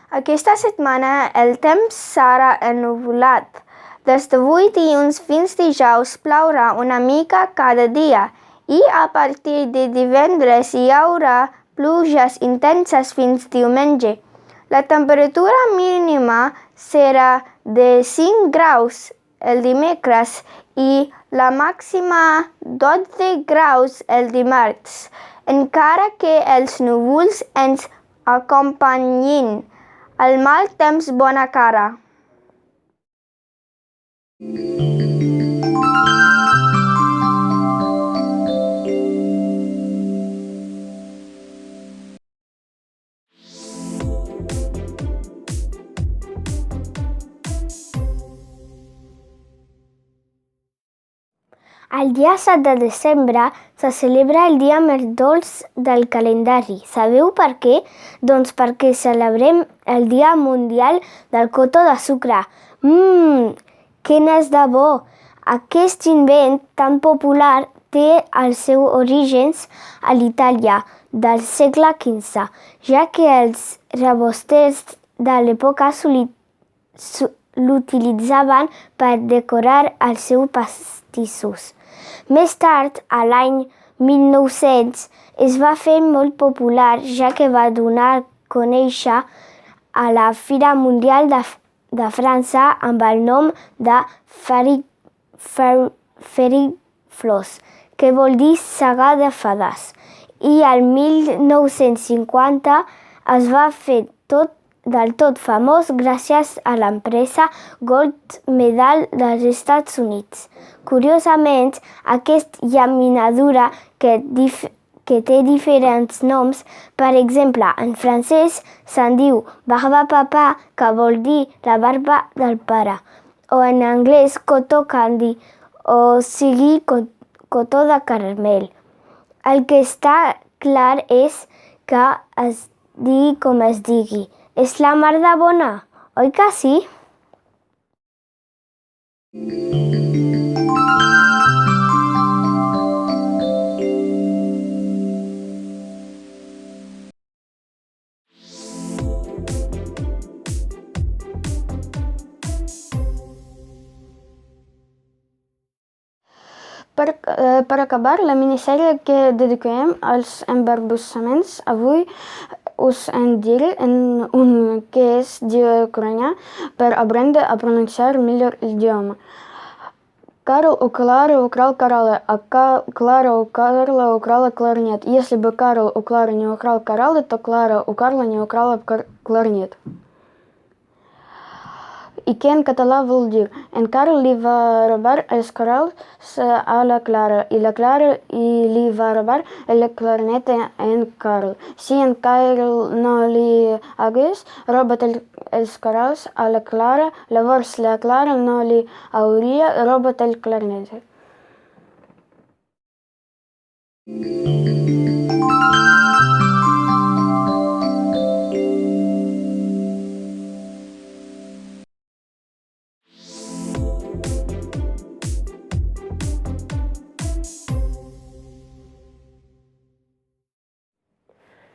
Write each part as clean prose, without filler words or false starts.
Aquesta setmana el temps serà ennuvolat. Des d'avui dilluns fins dijous plourà una mica cada dia i a partir de divendres hi haurà pluges intenses fins diumenge. La temperatura mínima serà de 5 graus el dimecres i la màxima 12 graus el dimarts, encara que els núvols ens acompanyin. El mal temps bona cara. El dia 7 de desembre se celebra el dia més dolç del calendari. Sabeu per què? Doncs perquè celebrem el Dia Mundial del Cotó de Sucre. Que n'és de bo! Aquest invent tan popular té els seus orígens a l'Itàlia del segle XV, ja que els reposters de l'època l'utilitzaven per decorar els seus pastissos. Més tard, a l'any 1900, es va fer molt popular, ja que va donar a conèixer a la Fira Mundial de França amb el nom de Fèriflos, que vol dir saga de fades. I el 1950 es va fer del tot famós gràcies a l'empresa Gold Medal dels Estats Units. Curiosament, aquesta llaminadura que té diferents noms, per exemple, en francès se'n diu barba papa, que vol dir la barba del pare, o en anglès cotton candy, o sigui cotó de caramel. El que està clar és que es digui com es digui. És la mar de bona, oi que sí? Per acabar la minissèrie que dediquem als embarbussaments, avui us en diré un que és d'ucraïnès per aprendre a pronunciar millor l'idioma. Карл украл кораллы, а Клара у Карла украла кларнет. Если бы Карл у Клары не украл кораллы, то Клара у Карла не украла кларнет. I què en català vol dir? En Carl li va robar els corals a la Clara i la Clara li va robar el clarinet en Carl. Si en Carl no li hagués robat els corals a la Clara, llavors la Clara no li hauria robat el clarinet.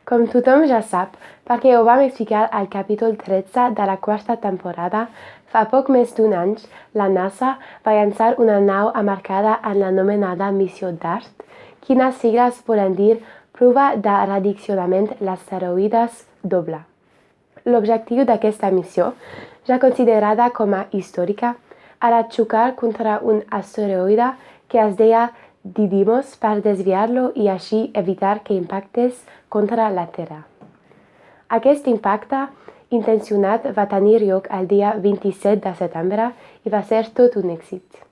Com tothom ja sap, perquè ho vam explicar al capítol 13 de la quarta temporada, fa poc més d'un any, la NASA va llançar una nau emmarcada en l'anomenada missió DART, quines sigles volen dir Prova de Redireccionament d'asteroides doble. L'objectiu d'aquesta missió, ja considerada com a històrica, era xocar contra un asteroide que es deia Didymos per desviar-lo i així evitar que impactés contra la Terra. Aquest impacte intencionat va tenir lloc el dia 27 de setembre i va ser tot un èxit.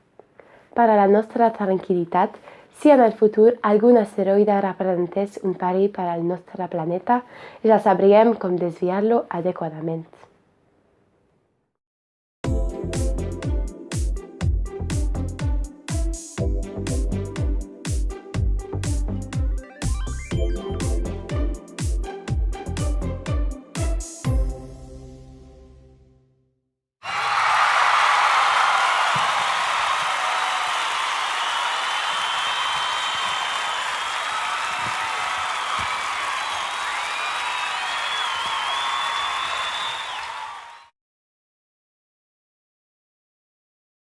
Per a la nostra tranquil·litat, si en el futur algun asteroide representés un perill per al nostre planeta, ja sabríem com desviar-lo adequadament.